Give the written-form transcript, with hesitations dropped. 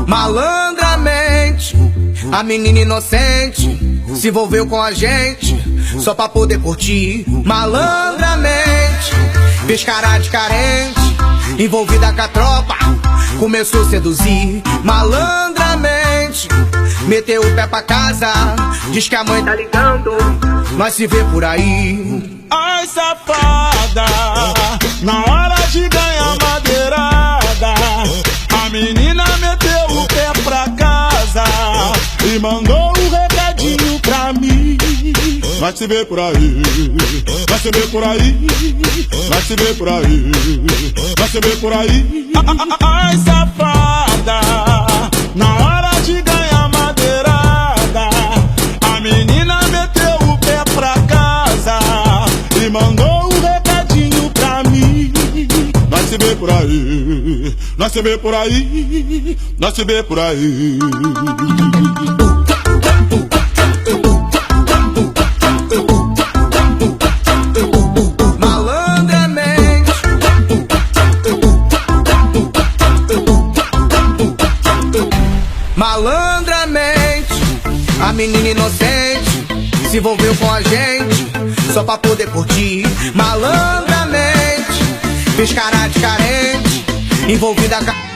Malandramente, a menina inocente se envolveu com a gente só pra poder curtir. Malandramente, fez cara de carente, envolvida com a tropa, começou a seduzir. Malandramente, meteu o pé pra casa, diz que a mãe tá ligando, nós se vê por aí. Ai, safada, na hora de ganhar madeirada, a menina meteu o pé pra casa e mandou um recadinho pra mim. Vai se ver por aí, vai se ver por aí, vai se ver por aí, vai se ver por aí. Ai, safada, na hora de ganhar madeirada, a menina meteu o pé pra casa e mandou um recadinho pra mim. Nós se vê por aí, nós se vê por aí, nós se vê por aí. Malandramente, malandramente, a menina inocente se envolveu com a gente só pra poder curtir. Malandramente, fez cara de carente, envolvida com